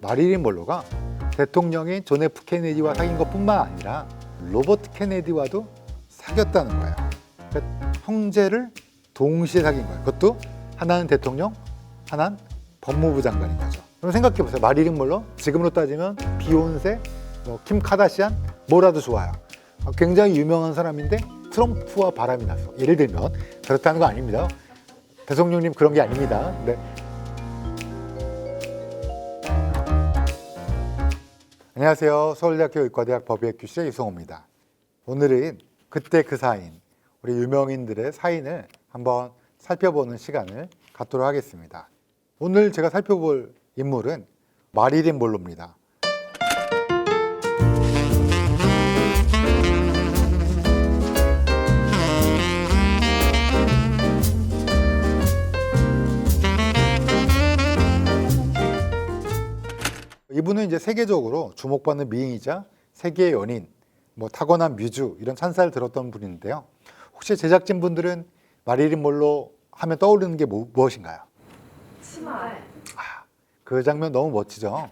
마릴린 먼로가 대통령인 존 F 케네디와 사귄 것뿐만 아니라 로버트 케네디와도 사귀었다는 거예요. 그러니까 형제를 동시에 사귄 거예요. 그것도 하나는 대통령, 하나는 법무부 장관인 거죠. 그럼 생각해 보세요. 마릴린 먼로, 지금으로 따지면 비욘세, 킴 카다시안 뭐라도 좋아요. 굉장히 유명한 사람인데 트럼프와 바람이 났어. 예를 들면 그렇다는 거 아닙니다. 대통령님 그런 게 아닙니다. 네. 안녕하세요. 서울대학교 의과대학 법의학 교수의 유성호입니다. 오늘은 그때 그 사인, 우리 유명인들의 사인을 한번 살펴보는 시간을 갖도록 하겠습니다. 오늘 제가 살펴볼 인물은 마릴린 먼로입니다. 이분은 이제 세계적으로 주목받는 미인이자 세계의 연인, 타고난 뮤즈 이런 찬사를 들었던 분인데요. 혹시 제작진 분들은 마릴린 먼로 하면 떠오르는 게 무엇인가요? 치마. 그 장면 너무 멋지죠.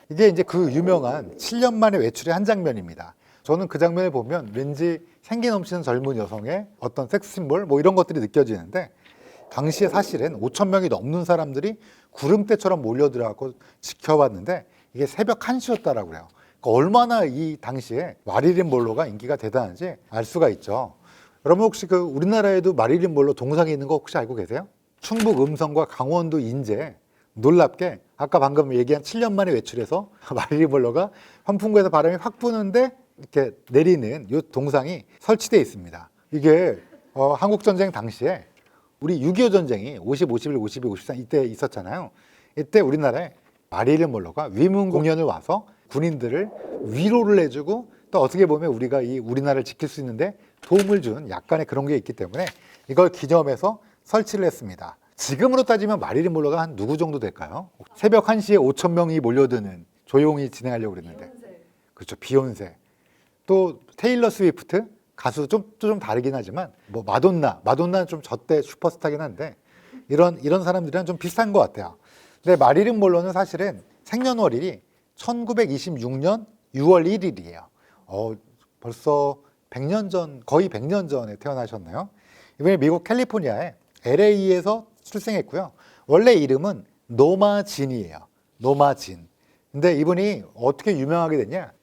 이게 이제 그 유명한 7년 만에 외출의 한 장면입니다. 저는 그 장면을 보면 왠지 생기 넘치는 젊은 여성의 어떤 섹스 심볼 이런 것들이 느껴지는데, 당시에 사실은 5천 명이 넘는 사람들이 구름대처럼 몰려들어가고 지켜봤는데 이게 새벽 1시였다라고 그래요. 그러니까 얼마나 이 당시에 마릴린 먼로가 인기가 대단한지 알 수가 있죠. 여러분 혹시 그 우리나라에도 마릴린 먼로 동상이 있는 거 혹시 알고 계세요? 충북 음성과 강원도 인제 놀랍게 아까 방금 얘기한 7년 만에 외출해서 마릴린 먼로가 환풍구에서 바람이 확 부는데 이렇게 내리는 이 동상이 설치되어 있습니다. 이게 한국전쟁 당시에 우리 6.25 전쟁이 50, 51, 52, 53 이때 있었잖아요. 이때 우리나라에 마릴린 먼로가 위문 공연을 와서 군인들을 위로를 해주고 또 어떻게 보면 우리가 이 우리나라를 지킬 수 있는데 도움을 준 약간의 그런 게 있기 때문에 이걸 기념해서 설치를 했습니다. 지금으로 따지면 마릴린 먼로가 한 누구 정도 될까요? 새벽 1시에 5천 명이 몰려드는 조용히 진행하려고 그랬는데. 그렇죠. 비욘세. 또 테일러 스위프트 가수 좀 다르긴 하지만 마돈나는 좀 저때 슈퍼스타긴 한데 이런 사람들이랑 좀 비슷한 것 같아요. 근데 마릴린 먼로는 사실은 생년월일이 1926년 6월 1일이에요. 벌써 100년 전, 거의 100년 전에 태어나셨네요. 이번에 미국 캘리포니아의 LA에서 출생했고요. 원래 이름은 노마 진이에요. 노마 진. 근데 이분이 어떻게 유명하게 됐냐?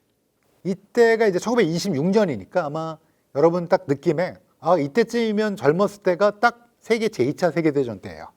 이때가 이제 1926년이니까 아마 여러분 딱 느낌에 이때쯤이면 젊었을 때가 딱 세계 제2차 세계대전 때예요.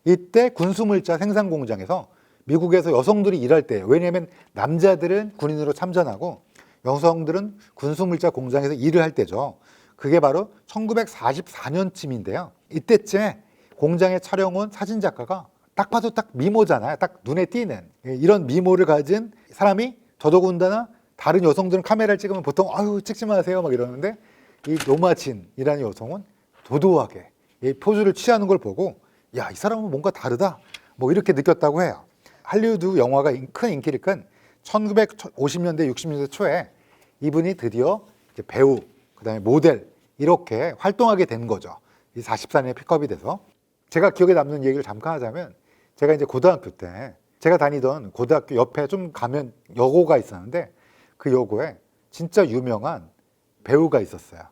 이때 군수물자 생산 공장에서 미국에서 여성들이 일할 때예요. 왜냐하면 남자들은 군인으로 참전하고 여성들은 군수물자 공장에서 일을 할 때죠. 그게 바로 1944년쯤인데요. 이때쯤에 공장에 촬영온 사진작가가 딱 봐도 딱 미모잖아요. 딱 눈에 띄는 이런 미모를 가진 사람이, 더더군다나 다른 여성들은 카메라를 찍으면 보통 찍지 마세요 막 이러는데 이 노마진이라는 여성은 도도하게 이 포즈를 취하는 걸 보고 이 사람은 뭔가 다르다 이렇게 느꼈다고 해요. 할리우드 영화가 큰 인기를 끈 1950년대 60년대 초에 이분이 드디어 이제 배우, 그다음에 모델 이렇게 활동하게 된 거죠. 이 44년에 픽업이 돼서. 제가 기억에 남는 얘기를 잠깐 하자면, 제가 이제 고등학교 때 제가 다니던 고등학교 옆에 좀 가면 여고가 있었는데 그 여고에 진짜 유명한 배우가 있었어요.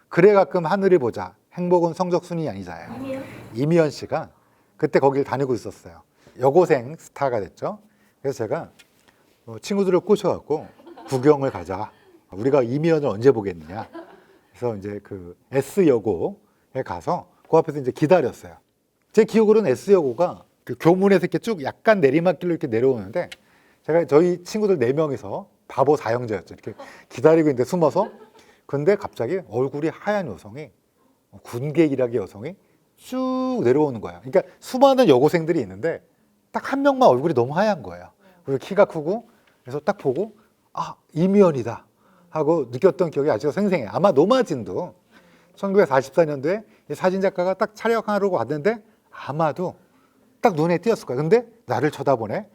그래 가끔 하늘을 보자, 행복은 성적순이 아니잖아요. 이미연 씨가 그때 거기를 다니고 있었어요. 여고생 스타가 됐죠. 그래서 제가 친구들을 꼬셔갖고 구경을 가자. 우리가 이미연을 언제 보겠느냐. 그래서 이제 그 S여고에 가서 그 앞에서 이제 기다렸어요. 제 기억으로는 S여고가 그 교문에서 이렇게 쭉 약간 내리막길로 이렇게 내려오는데 제가 저희 친구들 4명이서 바보 사형제였죠. 이렇게 기다리고 있는데 숨어서. 근데 갑자기 얼굴이 하얀 여성이, 군계 일학의 여성이 쭉 내려오는 거예요. 그러니까 수많은 여고생들이 있는데 딱 한 명만 얼굴이 너무 하얀 거예요. 그리고 키가 크고. 그래서 딱 보고 이미연이다 하고 느꼈던 기억이 아직도 생생해요. 아마 노마진도 1944년도에 사진작가가 딱 촬영하려고 왔는데 아마도 딱 눈에 띄었을 거예요. 근데 나를 쳐다보네.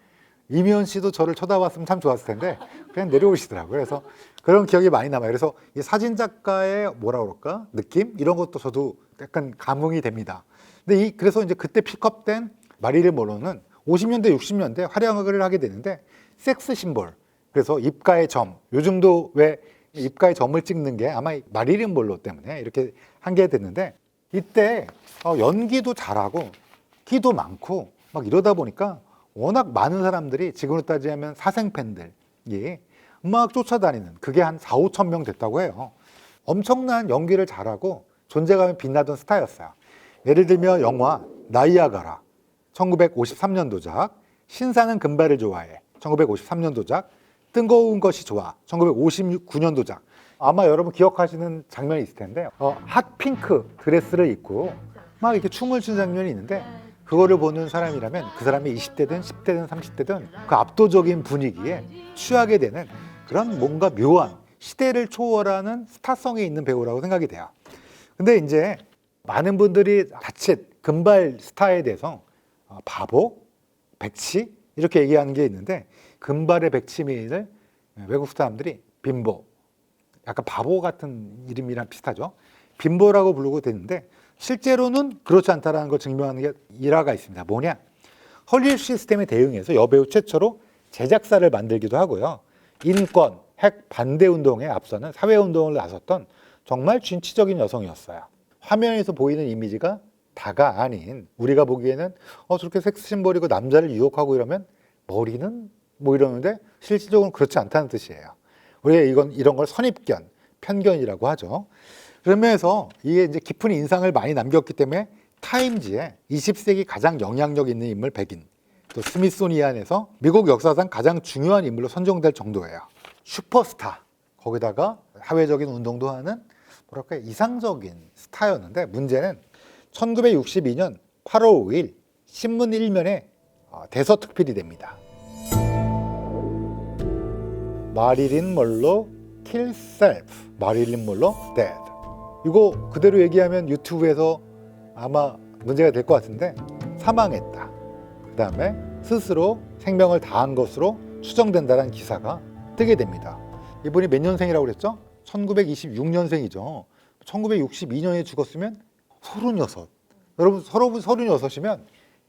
이미연 씨도 저를 쳐다봤으면 참 좋았을 텐데 그냥 내려오시더라고요. 그래서 그런 기억이 많이 남아요. 그래서 이 사진작가의 느낌? 이런 것도 저도 약간 감흥이 됩니다. 근데 그래서 이제 그때 픽업된 마릴린 먼로는 50년대, 60년대 활약을 하게 되는데 섹스 심볼, 그래서 입가의 점, 요즘도 왜 입가에 점을 찍는 게 아마 마릴린 먼로 때문에 이렇게 한 게 됐는데 이때 연기도 잘하고 끼도 많고 막 이러다 보니까 워낙 많은 사람들이 지금으로 따지면 사생 팬들이 막 쫓아다니는 그게 한 4, 5천 명 됐다고 해요. 엄청난 연기를 잘하고 존재감이 빛나던 스타였어요. 예를 들면 영화 나이아가라 1953년도작, 신사는 금발을 좋아해 1953년도작, 뜨거운 것이 좋아 1959년도작. 아마 여러분 기억하시는 장면이 있을 텐데 핫핑크 드레스를 입고 막 이렇게 춤을 추는 장면이 있는데 그거를 보는 사람이라면 그 사람이 20대든 10대든 30대든 그 압도적인 분위기에 취하게 되는 그런 뭔가 묘한 시대를 초월하는 스타성이 있는 배우라고 생각이 돼요. 근데 이제 많은 분들이 자칫 금발 스타에 대해서 바보, 백치 이렇게 얘기하는 게 있는데 금발의 백치미를 외국 사람들이 빈보, 약간 바보 같은 이름이랑 비슷하죠. 빈보라고 부르고 되는데 실제로는 그렇지 않다는 걸 증명하는 게 일화가 있습니다. 뭐냐? 헐리우드 시스템에 대응해서 여배우 최초로 제작사를 만들기도 하고요. 인권, 핵 반대 운동에 앞서는 사회 운동을 나섰던 정말 진취적인 여성이었어요. 화면에서 보이는 이미지가 다가 아닌 우리가 보기에는 저렇게 섹스 심볼이고 남자를 유혹하고 이러면 머리는 뭐 이러는데 실질적으로는 그렇지 않다는 뜻이에요. 우리가 이런 걸 선입견, 편견이라고 하죠. 그러면서 이게 이제 깊은 인상을 많이 남겼기 때문에 타임지에 20세기 가장 영향력 있는 인물 100인, 또 스미소니안에서 미국 역사상 가장 중요한 인물로 선정될 정도예요. 슈퍼스타, 거기다가 사회적인 운동도 하는 뭐랄까 이상적인 스타였는데 문제는 1962년 8월 5일 신문 1면에 대서특필이 됩니다. 마릴린 먼로 kill self, 마릴린 먼로 dead. 이거 그대로 얘기하면 유튜브에서 아마 문제가 될 것 같은데 사망했다. 그 다음에 스스로 생명을 다한 것으로 추정된다는 기사가 뜨게 됩니다. 이분이 몇 년생이라고 그랬죠? 1926년생이죠. 1962년에 죽었으면 36. 여러분 36이면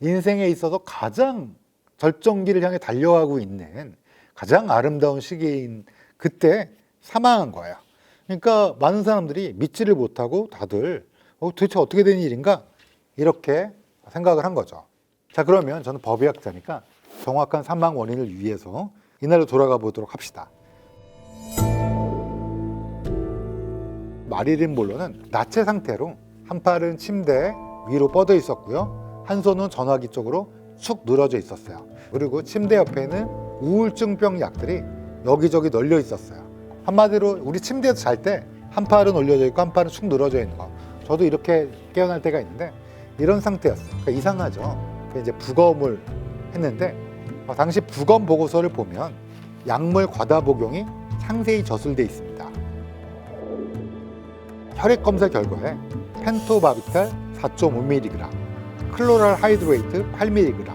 인생에 있어서 가장 절정기를 향해 달려가고 있는 가장 아름다운 시기인 그때 사망한 거예요. 그러니까 많은 사람들이 믿지를 못하고 다들 도대체 어떻게 된 일인가 이렇게 생각을 한 거죠. 자, 그러면 저는 법의학자니까 정확한 사망 원인을 위해서 이날로 돌아가 보도록 합시다. 마릴린 먼로는 나체 상태로 한 팔은 침대 위로 뻗어 있었고요. 한 손은 전화기 쪽으로 축 늘어져 있었어요. 그리고 침대 옆에는 우울증병 약들이 여기저기 널려 있었어요. 한마디로 우리 침대에서 잘 때 한 팔은 올려져 있고 한 팔은 축 늘어져 있는 거. 저도 이렇게 깨어날 때가 있는데 이런 상태였어요. 그러니까 이상하죠. 이제 부검을 했는데 당시 부검 보고서를 보면 약물 과다 복용이 상세히 저술돼 있습니다. 혈액 검사 결과에 펜토바비탈 4.5mg, 클로랄 하이드레이트 8mg,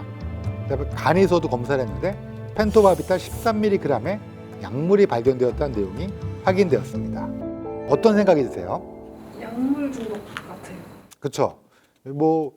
그다음에 간에서도 검사를 했는데 펜토바비탈 13mg의 약물이 발견되었다는 내용이 확인되었습니다. 어떤 생각이 드세요? 약물 중독 같아요. 그렇죠. 뭐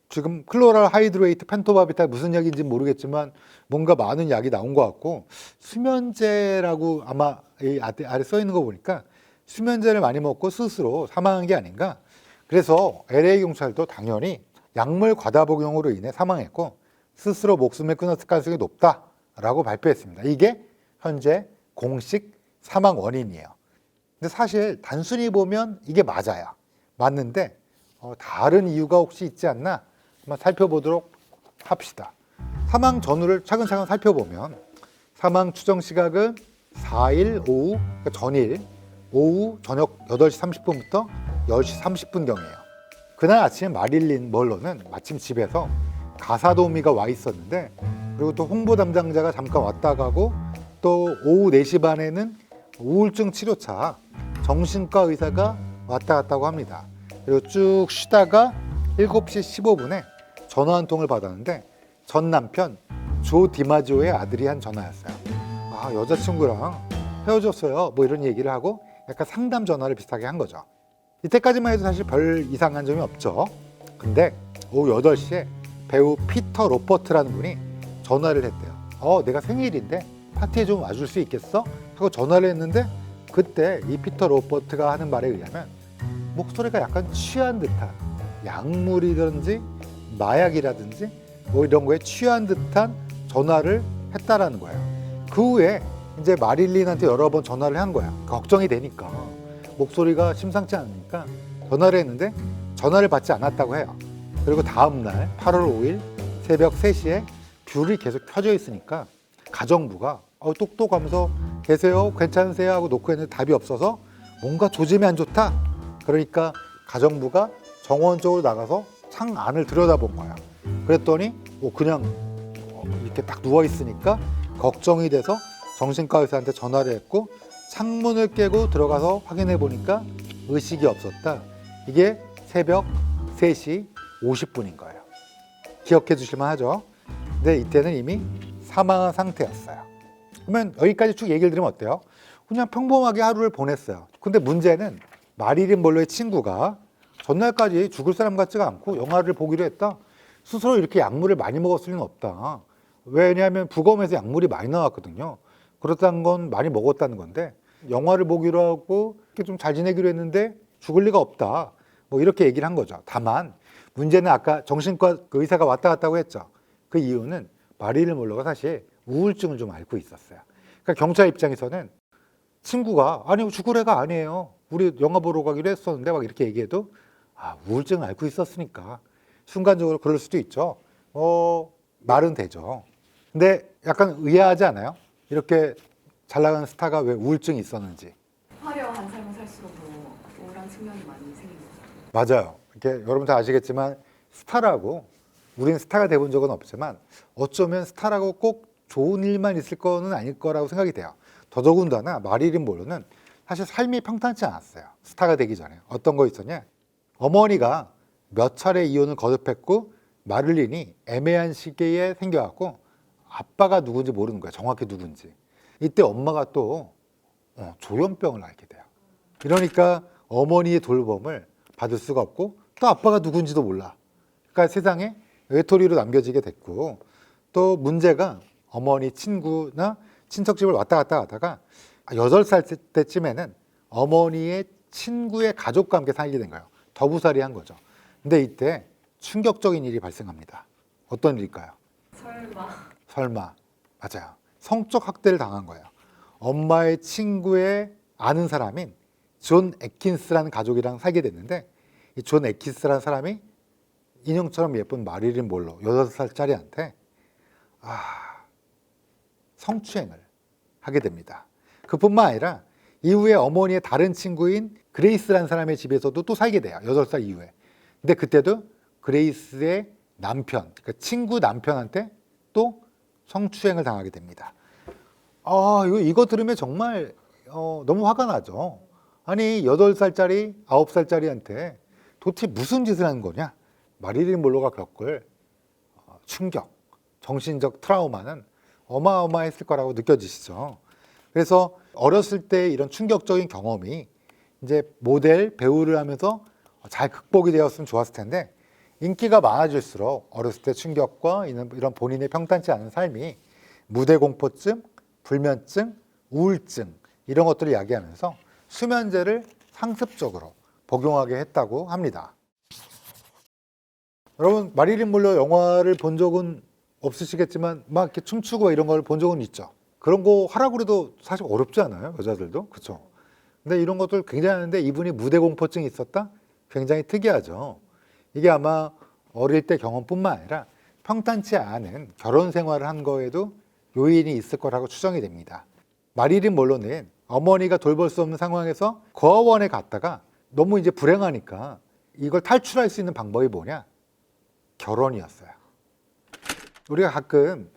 지금 클로랄 하이드레이트 펜토바비탈 무슨 약인지 모르겠지만 뭔가 많은 약이 나온 것 같고 수면제라고 아마 이 아래 써 있는 거 보니까 수면제를 많이 먹고 스스로 사망한 게 아닌가. 그래서 LA 경찰도 당연히 약물 과다 복용으로 인해 사망했고 스스로 목숨을 끊었을 가능성이 높다라고 발표했습니다. 이게 현재 공식 사망 원인이에요. 근데 사실 단순히 보면 이게 맞아요. 맞는데 다른 이유가 혹시 있지 않나 한번 살펴보도록 합시다. 사망 전후를 차근차근 살펴보면 사망 추정 시각은 4일 오후, 그러니까 전일 오후 저녁 8시 30분부터 10시 30분경이에요. 그날 아침에 마릴린 먼로는 마침 집에서 가사도우미가 와 있었는데 그리고 또 홍보 담당자가 잠깐 왔다 가고 또 오후 4시 반에는 우울증 치료차 정신과 의사가 왔다 갔다고 합니다. 그리고 쭉 쉬다가 7시 15분에 전화 한 통을 받았는데 전 남편 조 디마지오의 아들이 한 전화였어요. 여자친구랑 헤어졌어요. 뭐 이런 얘기를 하고 약간 상담 전화를 비슷하게 한 거죠. 이때까지만 해도 사실 별 이상한 점이 없죠. 근데 오후 8시에 배우 피터 로버트라는 분이 전화를 했대요. 내가 생일인데 파티에 좀 와줄 수 있겠어? 하고 전화를 했는데 그때 이 피터 로버트가 하는 말에 의하면 목소리가 약간 취한 듯한 약물이든지 마약이라든지 뭐 이런 거에 취한 듯한 전화를 했다라는 거예요. 그 후에 이제 마릴린한테 여러 번 전화를 한 거야. 걱정이 되니까 목소리가 심상치 않으니까 전화를 했는데 전화를 받지 않았다고 해요. 그리고 다음 날 8월 5일 새벽 3시에 뷰이 계속 켜져 있으니까 가정부가 똑똑하면서 계세요? 괜찮으세요? 하고 놓고 했는데 답이 없어서 뭔가 조짐이 안 좋다. 그러니까 가정부가 정원 쪽으로 나가서 창 안을 들여다본 거야. 그랬더니 그냥 이렇게 딱 누워 있으니까 걱정이 돼서 정신과 의사한테 전화를 했고 창문을 깨고 들어가서 확인해 보니까 의식이 없었다. 이게 새벽 3시 50분인 거예요. 기억해 주실만 하죠? 근데 이때는 이미 사망한 상태였어요. 그러면 여기까지 쭉 얘기를 들으면 어때요? 그냥 평범하게 하루를 보냈어요. 근데 문제는 마릴린 먼로의 친구가 전날까지 죽을 사람 같지가 않고 영화를 보기로 했다. 스스로 이렇게 약물을 많이 먹었을 리는 없다. 왜냐하면 부검에서 약물이 많이 나왔거든요. 그렇다는 건 많이 먹었다는 건데 영화를 보기로 하고 좀 잘 지내기로 했는데 죽을 리가 없다. 뭐 이렇게 얘기를 한 거죠. 다만 문제는 아까 정신과 그 의사가 왔다 갔다고 했죠. 그 이유는 마릴린 먼로가 사실 우울증을 좀 앓고 있었어요. 그러니까 경찰 입장에서는 친구가 아니 죽을 애가 아니에요. 우리 영화 보러 가기로 했었는데 막 이렇게 얘기해도 우울증을 앓고 있었으니까 순간적으로 그럴 수도 있죠. 말은 되죠. 근데 약간 의아하지 않아요? 이렇게 잘 나가는 스타가 왜 우울증이 있었는지. 화려한 삶을 살수록 더 우울한 측면이 많이 생기는 거죠. 맞아요. 이렇게 여러분 다 아시겠지만 스타라고 우리는 스타가 돼본 적은 없지만 어쩌면 스타라고 꼭 좋은 일만 있을 거는 아닐 거라고 생각이 돼요. 더더군다나 마릴린 먼로는 사실 삶이 평탄치 않았어요. 스타가 되기 전에. 어떤 거 있었냐? 어머니가 몇 차례 이혼을 거듭했고 마릴린이 애매한 시기에 생겨갖고 아빠가 누군지 모르는 거야. 정확히 누군지. 이때 엄마가 또 조현병을 앓게 돼요. 이러니까 어머니의 돌봄을 받을 수가 없고 또 아빠가 누군지도 몰라. 그러니까 세상에 외톨이로 남겨지게 됐고 또 문제가 어머니 친구나 친척 집을 왔다 갔다 하다가 8살 때쯤에는 어머니의 친구의 가족과 함께 살게 된 거예요. 더부살이 한 거죠. 근데 이때 충격적인 일이 발생합니다. 어떤 일일까요? 설마. 맞아요. 성적 학대를 당한 거예요. 엄마의 친구의 아는 사람인 존 애킨스라는 가족이랑 살게 됐는데 이 존 애킨스라는 사람이 인형처럼 예쁜 마릴린 먼로 8살짜리한테 성추행을 하게 됩니다. 그뿐만 아니라 이후에 어머니의 다른 친구인 그레이스라는 사람의 집에서도 또 살게 돼요. 8살 이후에. 근데 그때도 그레이스의 남편, 그러니까 친구 남편한테 또 성추행을 당하게 됩니다. 이거 들으면 정말 너무 화가 나죠. 아니 8살짜리, 9살짜리한테 도대체 무슨 짓을 하는 거냐? 마릴린 먼로가 겪을 충격, 정신적 트라우마는 어마어마했을 거라고 느껴지시죠. 그래서 어렸을 때 이런 충격적인 경험이 이제 모델, 배우를 하면서 잘 극복이 되었으면 좋았을 텐데 인기가 많아질수록 어렸을 때 충격과 이런 본인의 평탄치 않은 삶이 무대 공포증, 불면증, 우울증 이런 것들을 야기하면서 수면제를 상습적으로 복용하게 했다고 합니다. 여러분 마릴린 먼로 영화를 본 적은 없으시겠지만 막 이렇게 춤추고 이런 걸 본 적은 있죠. 그런 거 하라고 해도 사실 어렵지 않아요? 여자들도. 그렇죠? 근데 이런 것들 굉장히 하는데 이분이 무대 공포증이 있었다? 굉장히 특이하죠. 이게 아마 어릴 때 경험뿐만 아니라 평탄치 않은 결혼 생활을 한 거에도 요인이 있을 거라고 추정이 됩니다. 마릴린 먼로는 어머니가 돌볼 수 없는 상황에서 고아원에 갔다가 너무 이제 불행하니까 이걸 탈출할 수 있는 방법이 뭐냐? 결혼이었어요. 우리가 가끔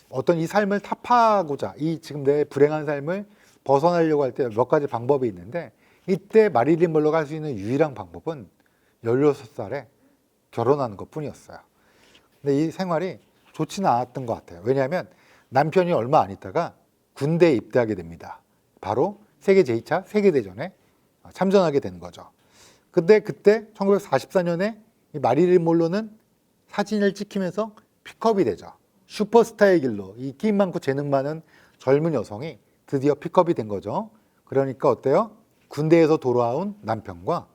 어떤 이 삶을 타파하고자 이 지금 내 불행한 삶을 벗어나려고 할 때 몇 가지 방법이 있는데 이때 마릴린 먼로가 할 수 있는 유일한 방법은 16살에 결혼하는 것 뿐이었어요. 근데 이 생활이 좋지는 않았던 것 같아요. 왜냐하면 남편이 얼마 안 있다가 군대에 입대하게 됩니다. 바로 세계 제2차 세계대전에 참전하게 되는 거죠. 근데 그때 1944년에 이 마릴린 먼로는 사진을 찍히면서 픽업이 되죠. 슈퍼스타의 길로 이 끼 많고 재능 많은 젊은 여성이 드디어 픽업이 된 거죠. 그러니까 어때요? 군대에서 돌아온 남편과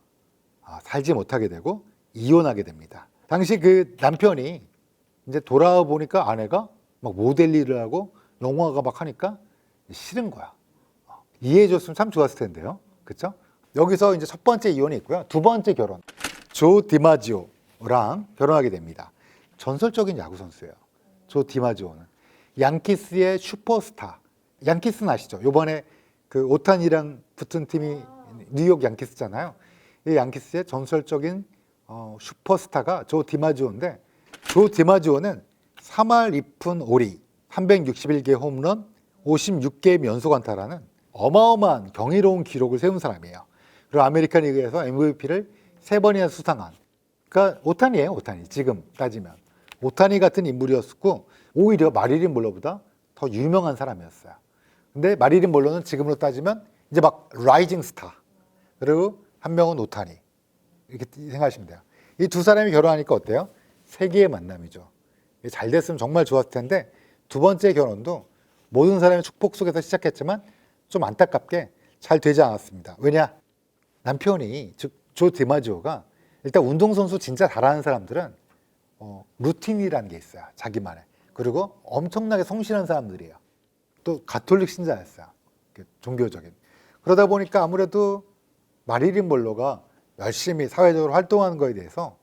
살지 못하게 되고 이혼하게 됩니다. 당시 그 남편이 이제 돌아와 보니까 아내가 막 모델 일을 하고 영화가 막 하니까 싫은 거야. 이해해줬으면 참 좋았을 텐데요. 그렇죠? 여기서 이제 첫 번째 이혼이 있고요. 두 번째 결혼. 조 디마지오랑 결혼하게 됩니다. 전설적인 야구 선수예요. 조 디마지오는 양키스의 슈퍼스타. 양키스는 아시죠? 이번에 그 오타니랑 붙은 팀이 뉴욕 양키스잖아요. 이 양키스의 전설적인 슈퍼스타가 조 디마지오인데, 조 디마지오는 3할 2푼 5리, 361개 홈런, 56개의 연속 안타라는 어마어마한 경이로운 기록을 세운 사람이에요. 그리고 아메리칸 리그에서 MVP를 3번이나 수상한, 그러니까 오타니예요. 오타니. 지금 따지면 오타니 같은 인물이었고, 오히려 마릴린 몰러보다 더 유명한 사람이었어요. 근데 마릴린 몰러는 지금으로 따지면 이제 막 라이징 스타, 그리고 한 명은 오타니, 이렇게 생각하시면 돼요. 이 두 사람이 결혼하니까 어때요? 세계의 만남이죠. 잘 됐으면 정말 좋았을 텐데, 두 번째 결혼도 모든 사람의 축복 속에서 시작했지만 좀 안타깝게 잘 되지 않았습니다. 왜냐? 남편이, 즉 조 디마지오가, 일단 운동선수 진짜 잘하는 사람들은 루틴이라는 게 있어요. 자기만의. 그리고 엄청나게 성실한 사람들이에요. 또 가톨릭 신자였어요. 종교적인. 그러다 보니까 아무래도 마릴린 몰로가 열심히 사회적으로 활동하는 거에 대해서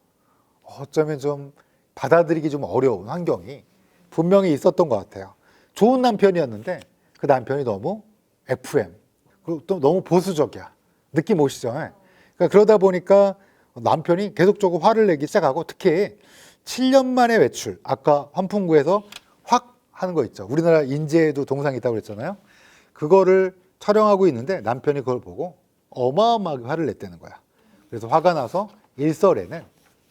어쩌면 좀 받아들이기 좀 어려운 환경이 분명히 있었던 것 같아요. 좋은 남편이었는데 그 남편이 너무 FM, 그리고 또 너무 보수적이야. 느낌 오시죠? 그러니까 그러다 보니까 남편이 계속적으로 화를 내기 시작하고, 특히 7년 만에 외출, 아까 환풍구에서 확 하는 거 있죠. 우리나라 인제에도 동상이 있다고 그랬잖아요. 그거를 촬영하고 있는데 남편이 그걸 보고 어마어마하게 화를 냈다는 거야. 그래서 화가 나서 일설에는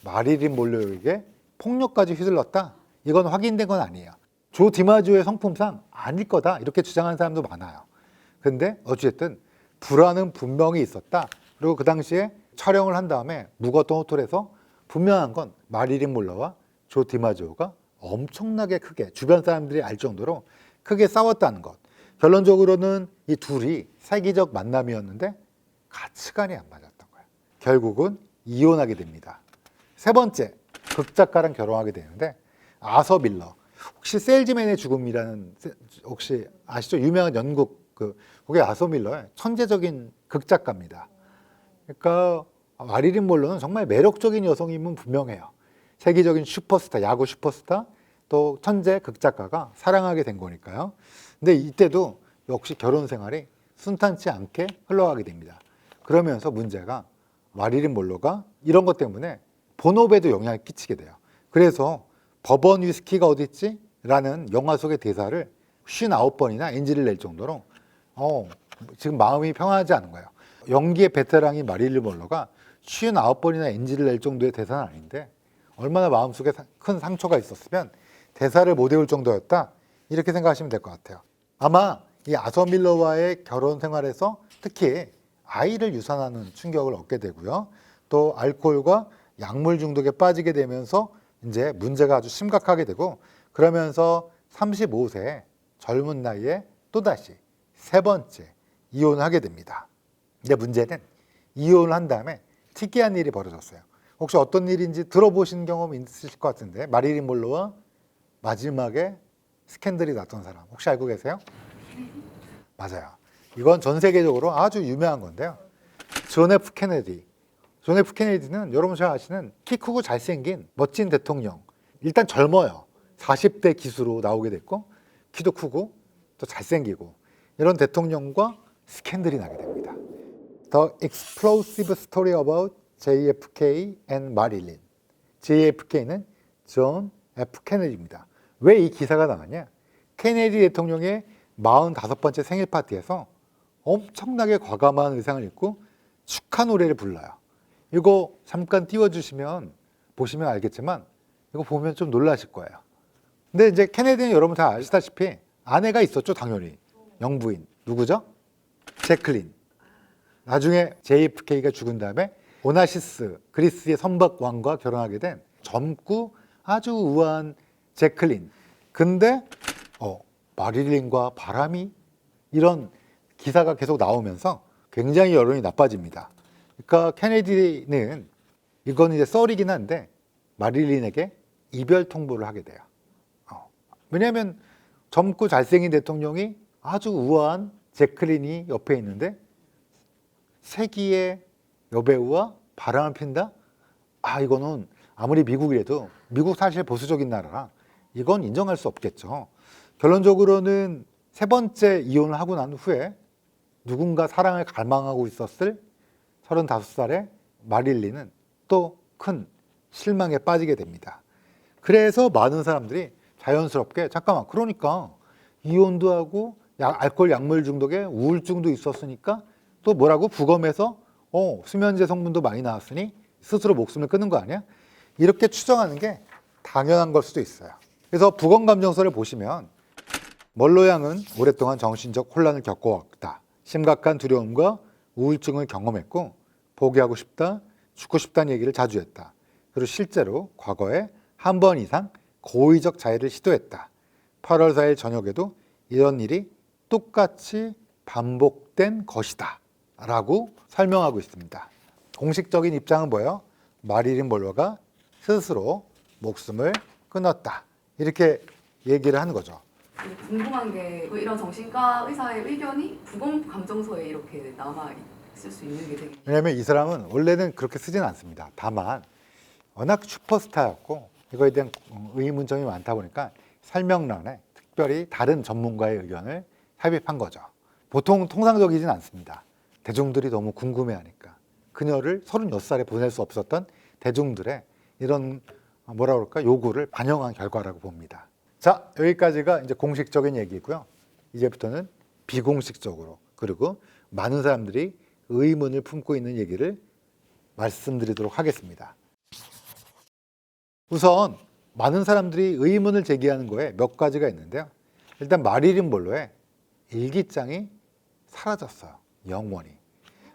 마릴린 몰로에게 폭력까지 휘둘렀다. 이건 확인된 건 아니에요. 조 디마지오의 성품상 아닐 거다, 이렇게 주장하는 사람도 많아요. 근데 어찌됐든 불화는 분명히 있었다. 그리고 그 당시에 촬영을 한 다음에 묵었던 호텔에서 분명한 건 마릴린 몰로와 조 디마지오가 엄청나게 크게, 주변 사람들이 알 정도로 크게 싸웠다는 것. 결론적으로는 이 둘이 세계적 만남이었는데 가치관이 안 맞았던 거예요. 결국은 이혼하게 됩니다. 세 번째, 극작가랑 결혼하게 되는데, 아서 밀러. 혹시 세일즈맨의 죽음이라는, 혹시 아시죠? 유명한 영국 그게 아서 밀러의 천재적인 극작가입니다. 그러니까 마릴린 몰로는 정말 매력적인 여성임은 분명해요. 세계적인 슈퍼스타, 야구 슈퍼스타, 또 천재 극작가가 사랑하게 된 거니까요. 근데 이때도 역시 결혼 생활이 순탄치 않게 흘러가게 됩니다. 그러면서 문제가, 마릴린 몰로가 이런 것 때문에 본업에도 영향을 끼치게 돼요. 그래서 버번 위스키가 어디 있지? 라는 영화 속의 대사를 59번이나 NG를 낼 정도로 지금 마음이 평안하지 않은 거예요. 연기의 베테랑인 마릴린 몰로가 59번이나 NG를 낼 정도의 대사는 아닌데 얼마나 마음속에 큰 상처가 있었으면 대사를 못 외울 정도였다, 이렇게 생각하시면 될 것 같아요. 아마 이 아서 밀러와의 결혼 생활에서 특히 아이를 유산하는 충격을 얻게 되고요. 또 알코올과 약물 중독에 빠지게 되면서 이제 문제가 아주 심각하게 되고, 그러면서 35세 젊은 나이에 또다시 세 번째 이혼을 하게 됩니다. 근데 문제는 이혼을 한 다음에 특이한 일이 벌어졌어요. 혹시 어떤 일인지 들어보신 경험 있으실 것 같은데, 마릴린 몰로와 마지막에 스캔들이 났던 사람 혹시 알고 계세요? 맞아요. 이건 전 세계적으로 아주 유명한 건데요. 존 F 케네디. 존 F 케네디는 여러분 잘 아시는 키 크고 잘생긴 멋진 대통령. 일단 젊어요. 40대 기수로 나오게 됐고, 키도 크고 또 잘생기고, 이런 대통령과 스캔들이 나게 됩니다. The Explosive Story About JFK and Marilyn. JFK는 존 F 케네디입니다. 왜 이 기사가 나왔냐? 케네디 대통령의 45번째 생일 파티에서 엄청나게 과감한 의상을 입고 축하 노래를 불러요. 이거 잠깐 띄워주시면 보시면 알겠지만, 이거 보면 좀 놀라실 거예요. 근데 이제 케네디는 여러분 다 아시다시피 아내가 있었죠, 당연히. 영부인. 누구죠? 제클린. 나중에 JFK가 죽은 다음에 오나시스, 그리스의 선박 왕과 결혼하게 된 젊고 아주 우아한 제클린. 근데 마릴린과 바람이 이런 기사가 계속 나오면서 굉장히 여론이 나빠집니다. 그러니까 케네디는 이건 이제 썰이긴 한데 마릴린에게 이별 통보를 하게 돼요. 왜냐하면 젊고 잘생긴 대통령이 아주 우아한 제클린이 옆에 있는데 세기의 여배우와 바람을 핀다? 이거는 아무리 미국이라도 미국 사실 보수적인 나라라 이건 인정할 수 없겠죠. 결론적으로는 세 번째 이혼을 하고 난 후에 누군가 사랑을 갈망하고 있었을 35살의 마릴린은 또 큰 실망에 빠지게 됩니다. 그래서 많은 사람들이 자연스럽게 잠깐만 그러니까 이혼도 하고 알코올 약물 중독에 우울증도 있었으니까 또 뭐라고 부검해서 수면제 성분도 많이 나왔으니 스스로 목숨을 끊는 거 아니야? 이렇게 추정하는 게 당연한 걸 수도 있어요. 그래서 부검 감정서를 보시면 멀로 양은 오랫동안 정신적 혼란을 겪어왔다. 심각한 두려움과 우울증을 경험했고 포기하고 싶다, 죽고 싶다는 얘기를 자주 했다. 그리고 실제로 과거에 한 번 이상 고의적 자해를 시도했다. 8월 4일 저녁에도 이런 일이 똑같이 반복된 것이다 라고 설명하고 있습니다. 공식적인 입장은 뭐예요? 마릴린 먼로가 스스로 목숨을 끊었다 이렇게 얘기를 하는 거죠. 궁금한 게 이런 정신과 의사의 의견이 부검 감정서에 이렇게 남아 있을 수 있는 게 되게 왜냐하면 이 사람은 원래는 그렇게 쓰지는 않습니다. 다만 워낙 슈퍼스타였고 이거에 대한 의문점이 많다 보니까 설명란에 특별히 다른 전문가의 의견을 삽입한 거죠. 보통 통상적이진 않습니다. 대중들이 너무 궁금해하니까 그녀를 36살에 보낼 수 없었던 대중들의 이런 뭐라 그럴까 요구를 반영한 결과라고 봅니다. 자, 여기까지가 이제 공식적인 얘기고요. 이제부터는 비공식적으로 그리고 많은 사람들이 의문을 품고 있는 얘기를 말씀드리도록 하겠습니다. 우선 많은 사람들이 의문을 제기하는 거에 몇 가지가 있는데요. 일단 마릴린 먼로의 일기장이 사라졌어요. 영원히.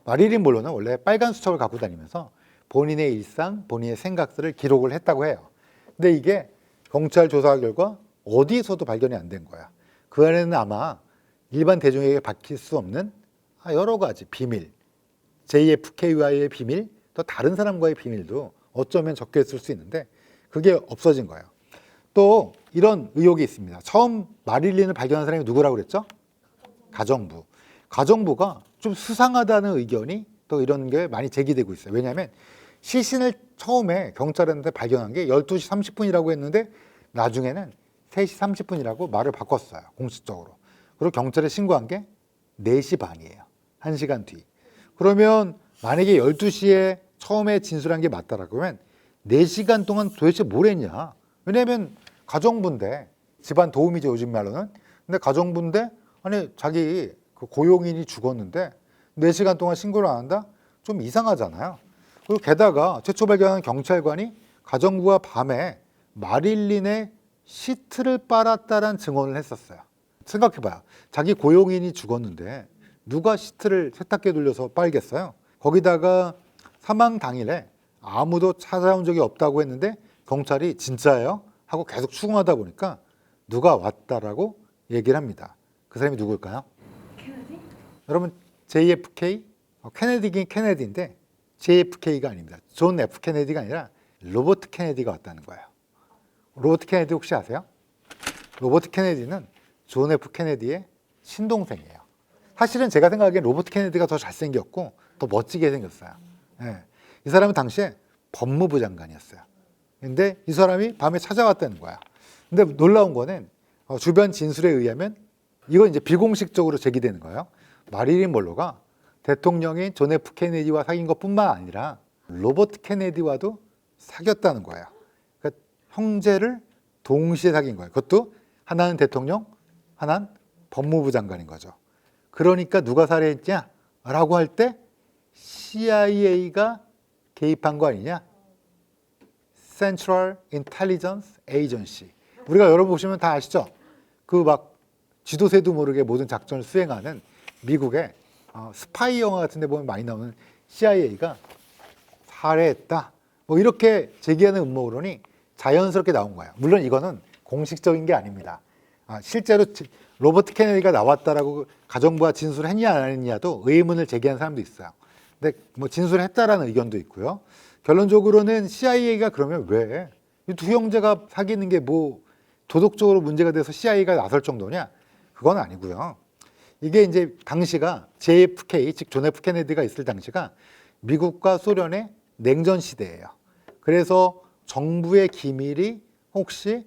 마릴린 먼로는 원래 빨간 수첩을 갖고 다니면서 본인의 일상, 본인의 생각들을 기록을 했다고 해요. 근데 이게 경찰 조사 결과 어디서도 발견이 안 된 거야. 그 안에는 아마 일반 대중에게 밝힐 수 없는 여러 가지 비밀, JFK와의 비밀, 또 다른 사람과의 비밀도 어쩌면 적혀 있을 수 있는데 그게 없어진 거예요. 또 이런 의혹이 있습니다. 처음 마릴린을 발견한 사람이 누구라고 그랬죠? 가정부. 가정부가 좀 수상하다는 의견이 또 이런 게 많이 제기되고 있어요. 왜냐하면 시신을 처음에 경찰한테 발견한 게 12시 30분이라고 했는데 나중에는 3시 30분이라고 말을 바꿨어요. 공식적으로. 그리고 경찰에 신고한 게 4시 반이에요. 1시간 뒤. 그러면 만약에 12시에 처음에 진술한 게 맞다라고 하면 4시간 동안 도대체 뭘 했냐. 왜냐하면 가정부인데 집안 도우미죠 요즘 말로는. 근데 가정부인데 아니 자기 그 고용인이 죽었는데 4시간 동안 신고를 안 한다? 좀 이상하잖아요. 그리고 게다가 최초 발견한 경찰관이 가정부가 밤에 마릴린의 시트를 빨았다는 증언을 했었어요. 생각해봐요. 자기 고용인이 죽었는데 누가 시트를 세탁기에 돌려서 빨겠어요? 거기다가 사망 당일에 아무도 찾아온 적이 없다고 했는데 경찰이 진짜예요? 하고 계속 추궁하다 보니까 누가 왔다라고 얘기를 합니다. 그 사람이 누굴까요? 케네디? 여러분 JFK? 케네디긴 케네디인데 JFK가 아닙니다. 존 F 케네디가 아니라 로버트 케네디가 왔다는 거예요. 로버트 케네디 혹시 아세요? 로버트 케네디는 존 F 케네디의 친동생이에요. 사실은 제가 생각하기엔 로버트 케네디가 더 잘생겼고 더 멋지게 생겼어요. 네. 이 사람은 당시에 법무부 장관이었어요. 근데 이 사람이 밤에 찾아왔다는 거야. 근데 놀라운 거는 주변 진술에 의하면 이건 이제 비공식적으로 제기되는 거예요. 마릴린 먼로가 대통령인 존 F 케네디와 사귄 것뿐만 아니라 로버트 케네디와도 사귀었다는 거예요. 그러니까 형제를 동시에 사귄 거예요. 그것도 하나는 대통령, 하나는 법무부 장관인 거죠. 그러니까 누가 살해했냐라고 할 때 CIA가 개입한 거 아니냐? Central Intelligence Agency. 우리가 여러분 보시면 다 아시죠? 그 막 지도새도 모르게 모든 작전을 수행하는 미국의 스파이 영화 같은 데 보면 많이 나오는 CIA가 살해했다. 뭐 이렇게 제기하는 음모론이 자연스럽게 나온 거예요. 물론 이거는 공식적인 게 아닙니다. 실제로 로버트 케네디가 나왔다라고 가정부가 진술을 했냐 안 했냐도 의문을 제기한 사람도 있어요. 근데 뭐 진술을 했다라는 의견도 있고요. 결론적으로는 CIA가 그러면 왜 이 두 형제가 사귀는 게 뭐 도덕적으로 문제가 돼서 CIA가 나설 정도냐? 그건 아니고요. 이게 이제 당시가 JFK, 즉 존 F 케네디가 있을 당시가 미국과 소련의 냉전 시대예요. 그래서 정부의 기밀이 혹시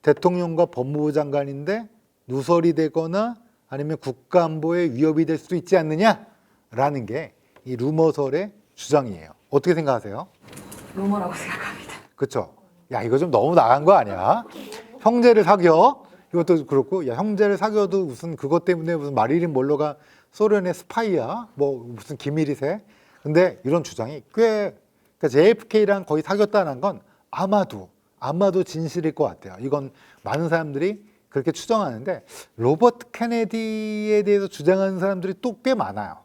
대통령과 법무부 장관인데 누설이 되거나 아니면 국가안보에 위협이 될 수도 있지 않느냐라는 게 이 루머설의 주장이에요. 어떻게 생각하세요? 루머라고 생각합니다. 그렇죠? 야, 이거 좀 너무 나간 거 아니야? 형제를 사겨? 이것도 그렇고, 야, 형제를 사겨도 무슨 그것 때문에 무슨 마릴린 먼로가 소련의 스파이야? 뭐 무슨 기밀이세? 근데 이런 주장이 꽤, 그러니까 JFK랑 거의 사귀었다는 건 아마도 진실일 것 같아요. 이건 많은 사람들이 그렇게 추정하는데 로버트 케네디에 대해서 주장하는 사람들이 또 꽤 많아요.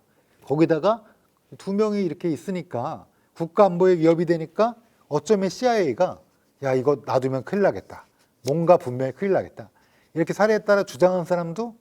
거기다가 두 명이 이렇게 있으니까 국가안보에 위협이 되니까 어쩌면 CIA가 야, 이거 놔두면 큰일 나겠다. 뭔가 분명히 큰일 나겠다. 이렇게 사례에 따라 주장하는 사람도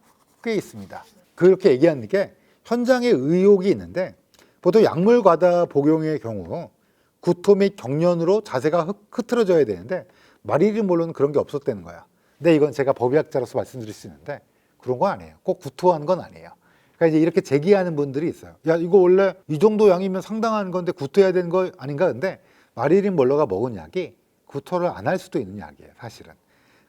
꽤 있습니다. 그렇게 얘기하는 게 현장에 의혹이 있는데 보통 약물 과다 복용의 경우 구토 및 경련으로 자세가 흐트러져야 되는데 마릴린 먼로는 그런 게 없었다는 거야. 근데 이건 제가 법의학자로서 말씀드릴 수 있는데 그런 거 아니에요. 꼭 구토하는 건 아니에요. 그러니까 이제 이렇게 제기하는 분들이 있어요. 야, 이거 원래 이 정도 양이면 상당한 건데 구토해야 되는 거 아닌가? 근데 마릴린 먼로가 먹은 약이 구토를 안 할 수도 있는 약이에요, 사실은.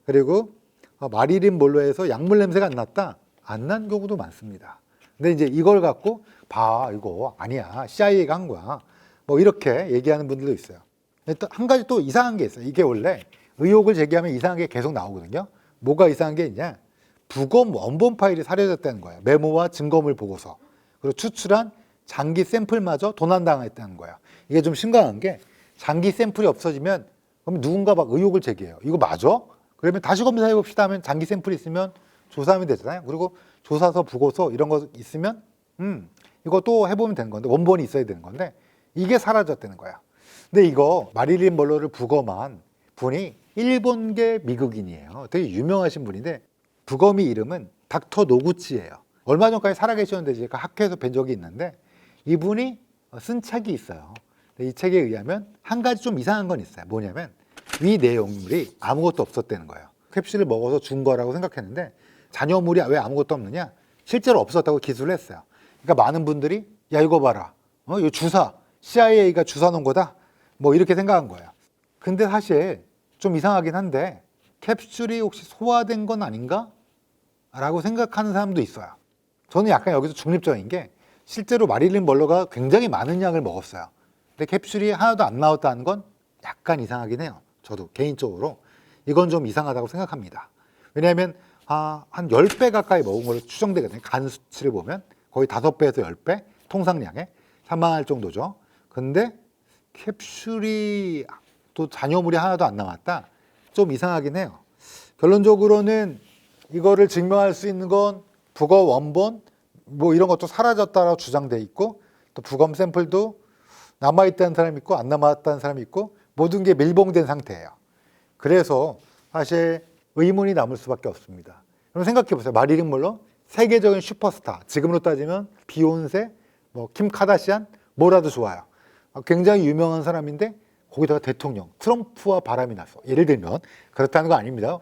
그리고 마릴린 먼로에서 약물 냄새가 안 났다? 안 난 경우도 많습니다. 근데 이제 이걸 갖고 봐, 이거 아니야, CIA가 한 거야. 뭐 이렇게 얘기하는 분들도 있어요. 또 한 가지 또 이상한 게 있어요. 이게 원래 의혹을 제기하면 이상한 게 계속 나오거든요. 뭐가 이상한 게 있냐? 부검 원본 파일이 사려졌다는 거예요. 메모와 증거물 보고서. 그리고 추출한 장기 샘플마저 도난당했다는 거예요. 이게 좀 심각한 게 장기 샘플이 없어지면 그럼 누군가 막 의혹을 제기해요. 이거 맞아? 그러면 다시 검사해 봅시다 하면 장기 샘플이 있으면 조사하면 되잖아요. 그리고 조사서, 보고서 이런 거 있으면 이거 또 해보면 되는 건데 원본이 있어야 되는 건데 이게 사라졌다는 거야. 근데 이거 마릴린 먼로를 부검한 분이 일본계 미국인이에요. 되게 유명하신 분인데 부검이 이름은 닥터 노구치예요. 얼마 전까지 살아계셨는데 제가 학회에서 뵌 적이 있는데 이분이 쓴 책이 있어요. 이 책에 의하면 한 가지 좀 이상한 건 있어요. 뭐냐면 위 내용물이 아무것도 없었다는 거예요. 캡슐을 먹어서 준 거라고 생각했는데 잔여물이 왜 아무것도 없느냐? 실제로 없었다고 기술을 했어요. 그러니까 많은 분들이 야, 이거 봐라. 이거 주사, CIA가 주사 놓은 거다. 뭐 이렇게 생각한 거예요. 근데 사실 좀 이상하긴 한데 캡슐이 혹시 소화된 건 아닌가? 라고 생각하는 사람도 있어요. 저는 약간 여기서 중립적인 게 실제로 마릴린 먼로가 굉장히 많은 양을 먹었어요. 근데 캡슐이 하나도 안 나왔다는 건 약간 이상하긴 해요. 저도 개인적으로 이건 좀 이상하다고 생각합니다. 왜냐하면 한 10배 가까이 먹은 걸로 추정되거든요. 간 수치를 보면 거의 5배에서 10배 통상량에 사망할 정도죠. 근데 캡슐이 또 잔여물이 하나도 안 나왔다? 좀 이상하긴 해요. 결론적으로는 이거를 증명할 수 있는 건 부검 원본 뭐 이런 것도 사라졌다라고 주장돼 있고 또 부검 샘플도 남아있다는 사람이 있고 안 남아있다는 사람이 있고 모든 게 밀봉된 상태예요. 그래서 사실 의문이 남을 수밖에 없습니다. 그럼 생각해 보세요. 마릴린 먼로 세계적인 슈퍼스타, 지금으로 따지면 비욘세, 뭐 킴 카다시안 뭐라도 좋아요. 굉장히 유명한 사람인데 거기다가 대통령 트럼프와 바람이 났어. 예를 들면 그렇다는 거 아닙니다.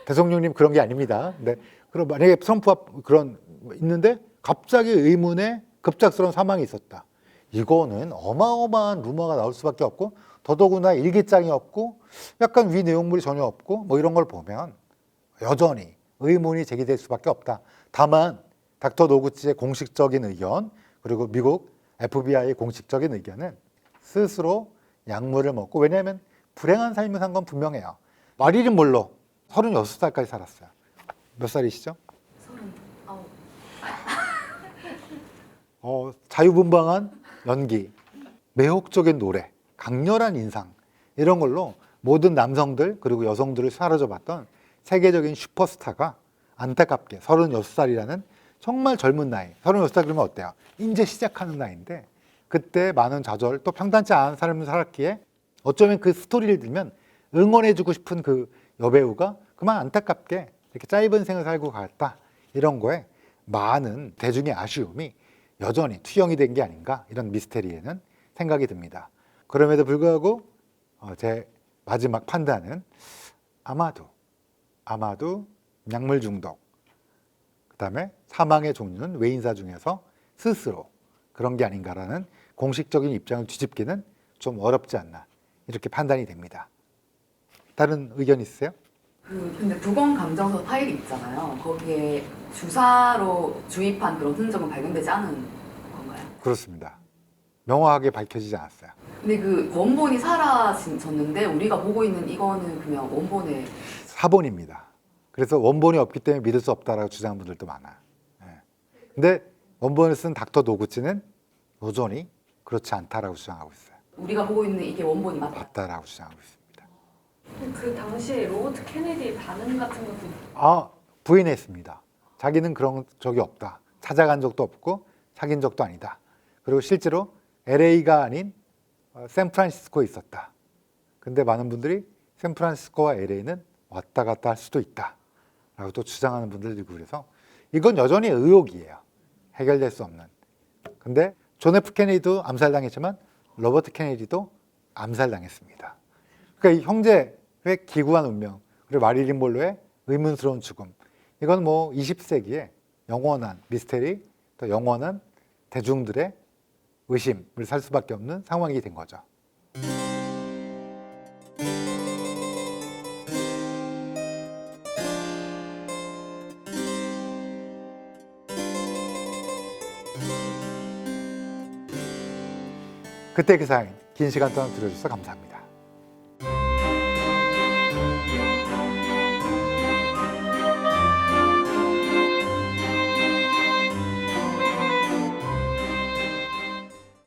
대통령님 그런 게 아닙니다. 근데 그럼 만약에 트럼프와 그런 있는데 갑자기 의문의 급작스러운 사망이 있었다. 이거는 어마어마한 루머가 나올 수밖에 없고 더더구나 일기장이 없고 약간 위 내용물이 전혀 없고 뭐 이런 걸 보면 여전히 의문이 제기될 수밖에 없다. 다만 닥터 노구치의 공식적인 의견 그리고 미국 FBI의 공식적인 의견은 스스로 약물을 먹고 왜냐하면 불행한 삶을 산 건 분명해요. 마릴린 먼로 36살까지 살았어요. 몇 살이시죠? 39. 자유분방한 연기, 매혹적인 노래, 강렬한 인상 이런 걸로 모든 남성들 그리고 여성들을 사로잡았던 세계적인 슈퍼스타가 안타깝게 36살이라는 정말 젊은 나이 36살 그러면 어때요? 이제 시작하는 나이인데 그때 많은 좌절 또 평단치 않은 삶을 살았기에 어쩌면 그 스토리를 들면 응원해주고 싶은 그 여배우가 그만 안타깝게 이렇게 짧은 생을 살고 갔다. 이런 거에 많은 대중의 아쉬움이 여전히 투영이 된 게 아닌가 이런 미스테리에는 생각이 듭니다. 그럼에도 불구하고 제 마지막 판단은 아마도 약물 중독, 그다음에 사망의 종류는 외인사 중에서 스스로 그런 게 아닌가라는 공식적인 입장을 뒤집기는 좀 어렵지 않나 이렇게 판단이 됩니다. 다른 의견 있으세요? 근데 부검 감정서 파일이 있잖아요. 거기에 주사로 주입한 그런 흔적은 발견되지 않은 건가요? 그렇습니다. 명확하게 밝혀지지 않았어요. 근데 그 원본이 사라졌는데 우리가 보고 있는 이거는 그냥 원본의 사본입니다. 그래서 원본이 없기 때문에 믿을 수 없다라고 주장하는 분들도 많아요. 예. 근데 원본을 쓴 닥터 노구치는 여전히 그렇지 않다라고 주장하고 있어요. 우리가 보고 있는 이게 원본이 맞다. 맞다라고 주장하고 있습니다. 그 당시에 로버트 케네디의 반응 같은 것도 부인했습니다. 자기는 그런 적이 없다. 찾아간 적도 없고 사귄 적도 아니다. 그리고 실제로 LA가 아닌 샌프란시스코에 있었다. 근데 많은 분들이 샌프란시스코와 LA는 왔다 갔다 할 수도 있다. 라고 또 주장하는 분들도 있고 그래서 이건 여전히 의혹이에요. 해결될 수 없는. 근데 존 F 케네디도 암살당했지만 로버트 케네디도 암살당했습니다. 그러니까 이 형제의 기구한 운명 그리고 마릴린 monroe의 의문스러운 죽음 이건 뭐 20세기에 영원한 미스테리 또 영원한 대중들의 의심을 살 수밖에 없는 상황이 된 거죠. 그때 그 사연 긴 시간 동안 들어주셔서 감사합니다.